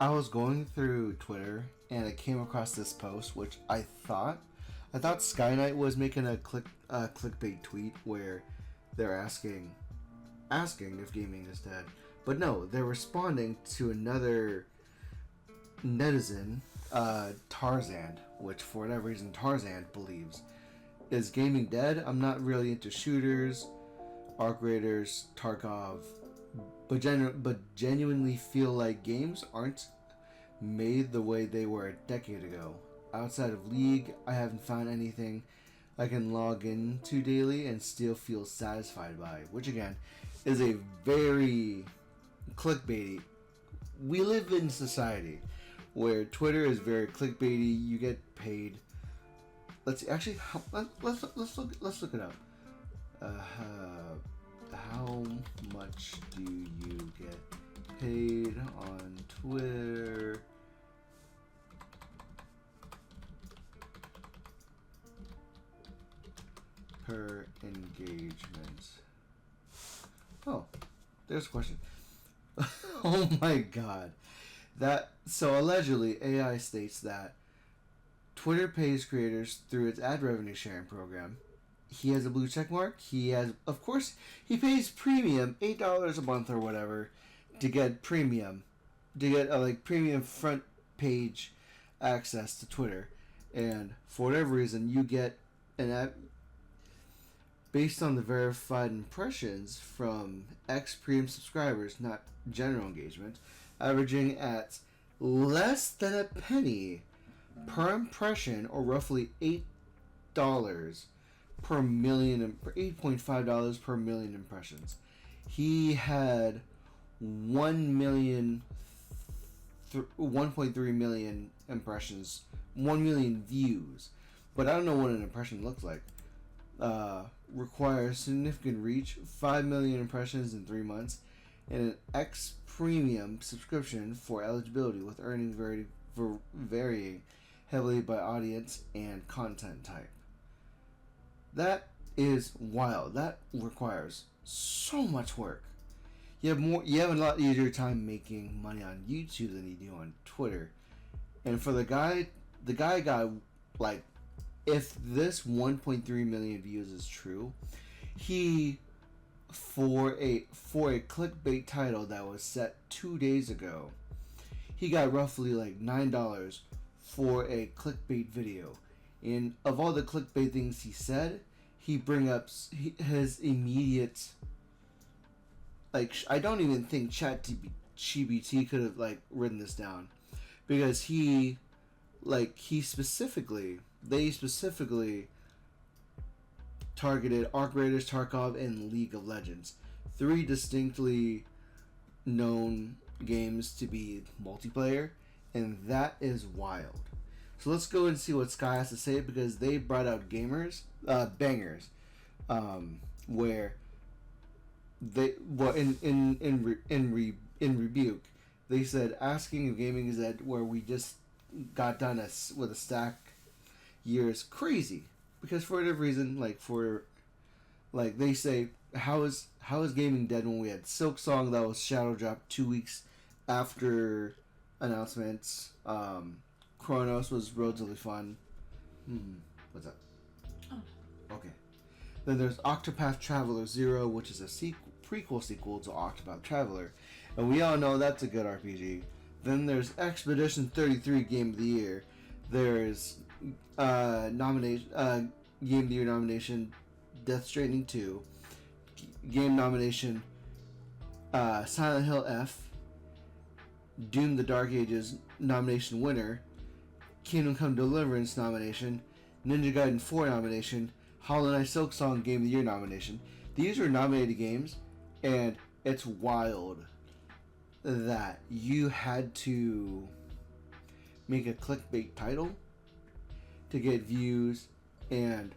I was going through Twitter and I came across this post, which I thought Skynight was making a clickbait tweet where they're asking if gaming is dead, but no, they're responding to another netizen, Tarzan, which for whatever reason Tarzan believes is gaming dead. I'm not really into shooters, arc raiders, Tarkov, but genuinely feel like games aren't made the way they were a decade ago. Outside of League, I haven't found anything I can log into daily and still feel satisfied by, which again is a very clickbaity. We live in society where Twitter is very clickbaity. You get paid. Let's actually let's look it up. How much do you get paid on Twitter? Per engagement. Oh, there's a question. Oh my god. So allegedly AI states that Twitter pays creators through its ad revenue sharing program. He has a blue check mark. He has, of course, he pays premium, $8 a month or whatever, to get premium, premium front page access to Twitter. And for whatever reason, you get an ad based on the verified impressions from X premium subscribers, not general engagement, averaging at less than a penny per impression, or roughly $8 per million, $8.5 per million impressions. He had 1.3 million impressions, 1 million views, but I don't know what an impression looks like. Requires significant reach, 5 million impressions in 3 months, and an X premium subscription for eligibility, with earnings varying heavily by audience and content type. That is wild. That requires so much work. You have a lot easier time making money on YouTube than you do on Twitter. And for the guy got, like, if this 1.3 million views is true, he, for a clickbait title that was set 2 days ago, he got roughly like $9 for a clickbait video. And of all the clickbait things he said, he bring up his immediate, like, I don't even think ChatGPT could have like written this down, because they specifically targeted Arc Raiders, Tarkov, and League of Legends, 3 distinctly known games to be multiplayer, and that is wild. So let's go and see what Sky has to say, because they brought out bangers, where they in rebuke, they said asking if gaming is dead, where we just got done with a stack year, is crazy, because for whatever reason, they say, how is gaming dead when we had Silk Song that was shadow dropped 2 weeks after announcements. Chronos was relatively fun. What's that? Oh. Okay. Then there's Octopath Traveler 0, which is a prequel sequel to Octopath Traveler, and we all know that's a good RPG. Then there's Expedition 33 Game of the Year. There's Game of the Year nomination, Death Stranding 2. Game nomination, Silent Hill F. Doom: The Dark Ages nomination winner. Kingdom Come Deliverance nomination. Ninja Gaiden 4 nomination. Hollow Knight Silk Song Game of the Year nomination. These are nominated games, and it's wild that you had to make a clickbait title to get views. And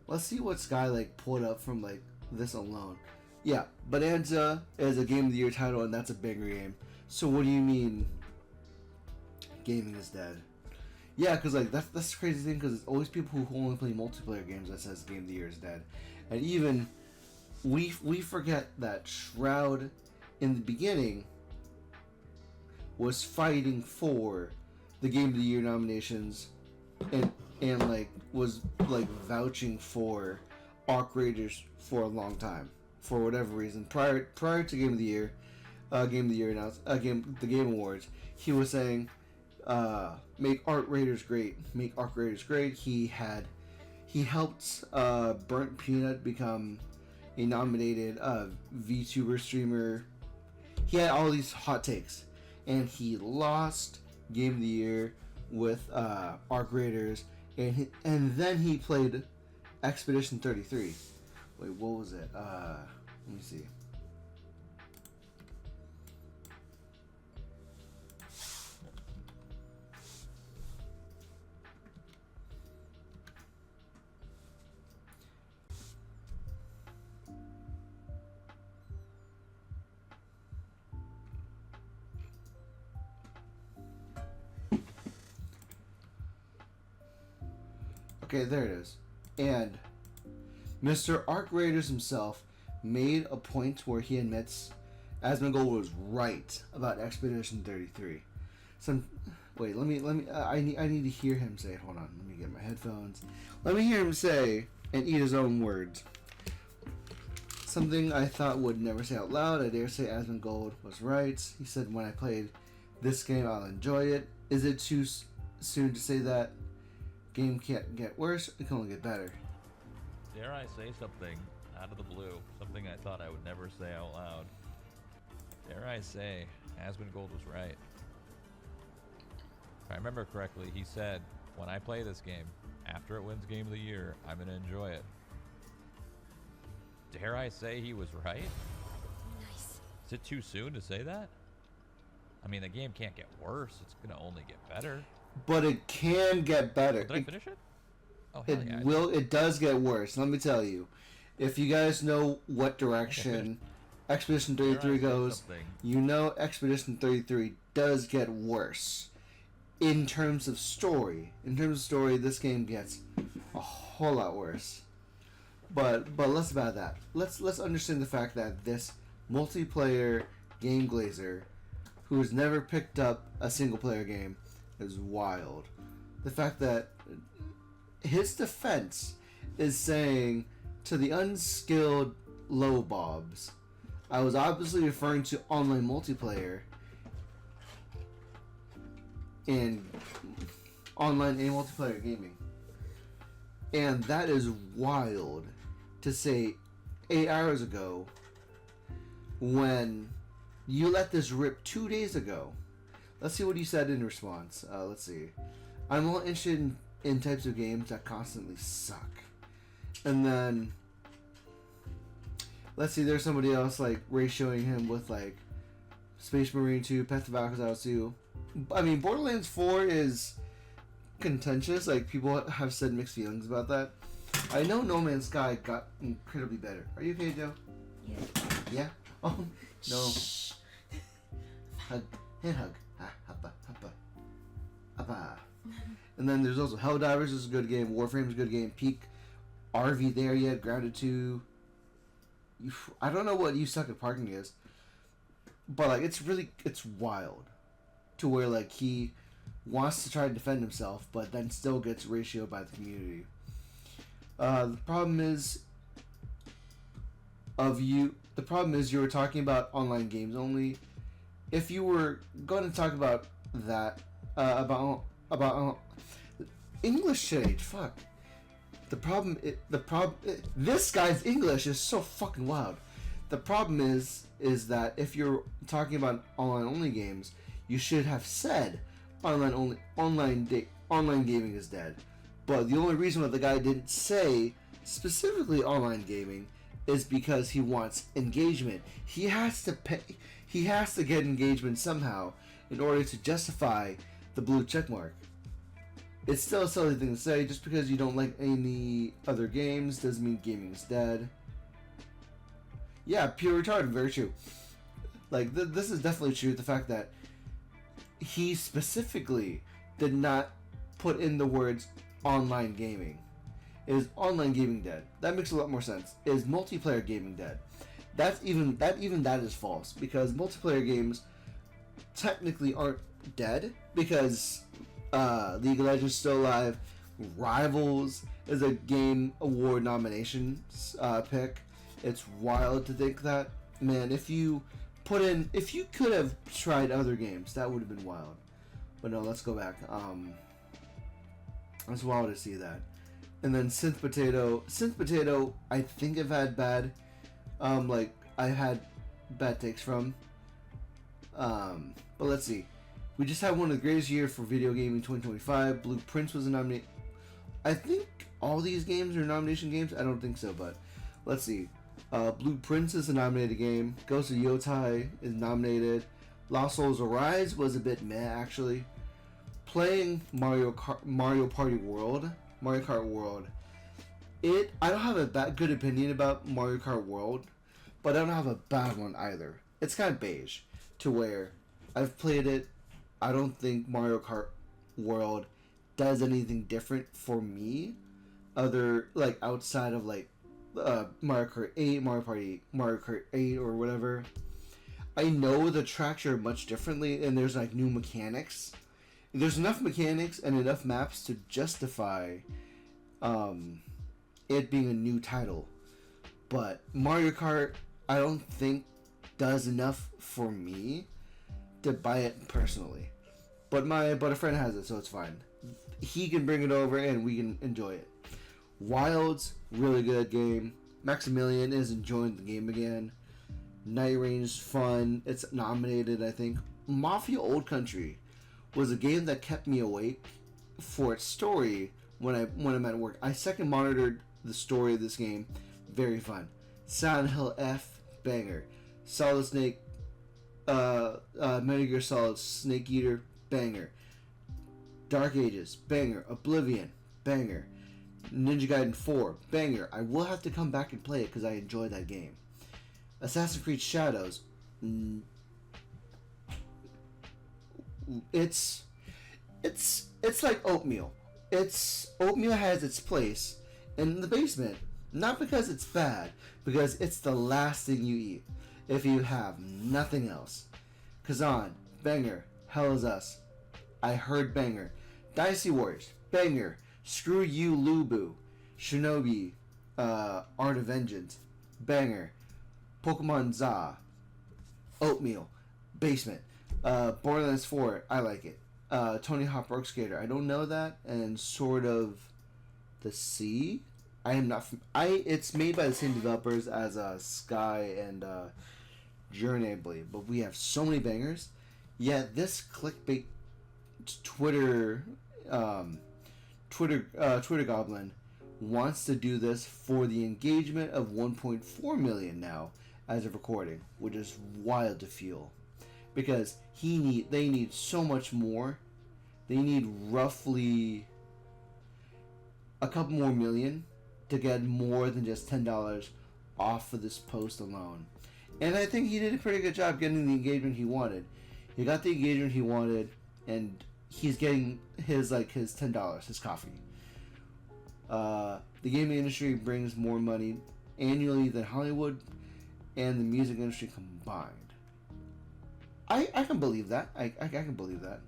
let's see what Sky pulled up from this alone. Yeah, Bonanza is a Game of the Year title, and that's a bigger game. So what do you mean gaming is dead? Yeah, because that's the crazy thing, because it's always people who only play multiplayer games that says Game of the Year is dead. And even we forget that Shroud in the beginning was fighting for the Game of the Year nominations, and like was like vouching for Arc Raiders for a long time for whatever reason. Prior to Game of the Year, the Game Awards, he was saying, "Make Arc Raiders great, make Arc Raiders great." He helped Burnt Peanut become a nominated VTuber streamer. He had all these hot takes, and he lost Game of the Year with Arc Raiders, and then he played Expedition 33. Wait, what was it? Let me see. Okay, there it is. And Mr. Arc Raiders himself made a point where he admits Asmongold was right about Expedition 33. Wait, let me. I need to hear him say it. Hold on, let me get my headphones. Let me hear him say and eat his own words. Something I thought would never say out loud. I dare say Asmongold was right. He said, "When I played this game, I'll enjoy it. Is it too soon to say that? Game can't get worse, it can only get better." Dare I say something out of the blue? Something I thought I would never say out loud. Dare I say, Asmongold was right. If I remember correctly, he said, when I play this game, after it wins Game of the Year, I'm going to enjoy it. Dare I say he was right? Nice. Is it too soon to say that? I mean, the game can't get worse. It's going to only get better. But it can get better. Did I finish it? Oh, hell yeah. It does get worse. Let me tell you. If you guys know what direction Expedition 33 goes, you know Expedition 33 does get worse. In terms of story. This game gets a whole lot worse. But less about that. Let's understand the fact that this multiplayer game glazer, who's never picked up a single player game, is wild. The fact that his defense is saying to the unskilled low bobs, I was obviously referring to online multiplayer and online and multiplayer gaming. And that is wild to say 8 hours ago when you let this rip 2 days ago. Let's see what he said in response. Let's see. I'm all interested in types of games that constantly suck. And then, let's see, there's somebody else like ratioing him with like Space Marine 2, Path of Exile 2. I mean, Borderlands 4 is contentious. Like, people have said mixed feelings about that. I know No Man's Sky got incredibly better. Are you okay, Joe? Yeah. Yeah? Oh, no. Shh. Hug. Hand hug. Hoppa, hoppa. Hoppa. And then there's also Helldivers is a good game. Warframe is a good game. Peak. RV there yet. Grounded 2. I don't know what You Suck at Parking is. But, like, it's wild. To where, like, he wants to try to defend himself, but then still gets ratioed by the community. The problem is you were talking about online games only. If you were going to talk about that, about English today, fuck. This guy's English is so fucking wild. The problem is that if you're talking about online only games, you should have said online gaming is dead. But the only reason why the guy didn't say specifically online gaming is because he wants engagement. He has to pay. He has to get engagement somehow in order to justify the blue checkmark. It's still a silly thing to say. Just because you don't like any other games doesn't mean gaming is dead. Yeah, pure retarded. Very true. Like, this is definitely true. The fact that he specifically did not put in the words online gaming. Is online gaming dead? That makes a lot more sense. Is multiplayer gaming dead? That is false, because multiplayer games technically aren't dead because League of Legends is still alive. Rivals is a Game Award nomination pick. It's wild to think that. Man, if you could have tried other games, that would have been wild. But no, let's go back. It's wild to see that. And then Synth Potato, I think I've had bad, I had bad takes from. But let's see. We just had one of the greatest years for video gaming 2025. Blue Prince was a nominee. I think all these games are nomination games. I don't think so, but let's see. Blue Prince is a nominated game. Ghost of Yotai is nominated. Lost Souls Arise was a bit meh, actually. Playing Mario Kart World. I don't have a good opinion about Mario Kart World, but I don't have a bad one either. It's kind of beige, to where I've played it. I don't think Mario Kart World does anything different for me, outside of Mario Kart 8, Mario Kart 8 or whatever. I know the tracks are much differently, and there's new mechanics. There's enough mechanics and enough maps to justify it being a new title. But Mario Kart, I don't think does enough for me to buy it personally. But a friend has it, so it's fine. He can bring it over and we can enjoy it. Wilds, really good game. Maximilian is enjoying the game again. Night Range, fun. It's nominated, I think. Mafia Old Country was a game that kept me awake for its story when I'm at work. I second monitored the story of this game. Very fun. Silent Hill F, banger. Solid Snake, Metal Gear Solid Snake Eater, banger. Dark Ages, banger. Oblivion, banger. Ninja Gaiden 4, banger. I will have to come back and play it because I enjoyed that game. Assassin's Creed Shadows, it's like oatmeal. Oatmeal has its place in the basement, not because it's bad, because it's the last thing you eat if you have nothing else. Kazan, banger. Hell is Us, I heard banger. Dynasty Warriors, banger. Screw You Lubu, Shinobi, Art of Vengeance, banger. Pokemon Za, oatmeal, basement. Borderlands 4, I like it. Tony Hawk Pro Skater, I don't know that, and Sword of the Sea. I am not. It's made by the same developers as Sky and Journey, I believe. But we have so many bangers. Yet this clickbait Twitter goblin wants to do this for the engagement of 1.4 million now as of recording, which is wild to feel. Because they need so much more. They need roughly a couple more million to get more than just $10 off of this post alone. And I think he did a pretty good job getting the engagement he wanted. He got the engagement he wanted, and he's getting his $10, his coffee. The gaming industry brings more money annually than Hollywood and the music industry combined. I can believe that. I can believe that.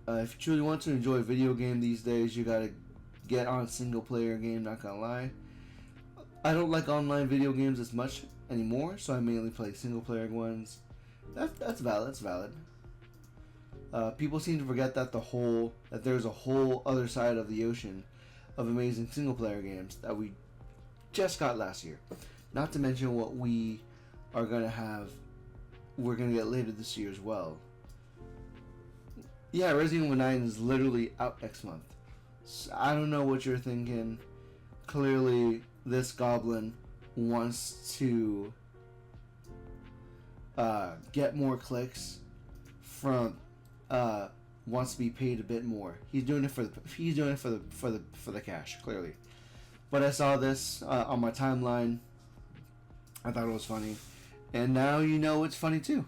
If you truly want to enjoy a video game these days, you gotta get on a single player game, not gonna lie. I don't like online video games as much anymore, so I mainly play single player ones. That's valid. People seem to forget that there's a whole other side of the ocean of amazing single player games that we just got last year. Not to mention what we're gonna get later this year as well. Yeah, Resident Evil 9 is literally out next month. So I don't know what you're thinking. Clearly, this goblin wants to get more clicks from wants to be paid a bit more. He's doing it for the cash, clearly. But I saw this on my timeline. I thought it was funny, and now you know it's funny too.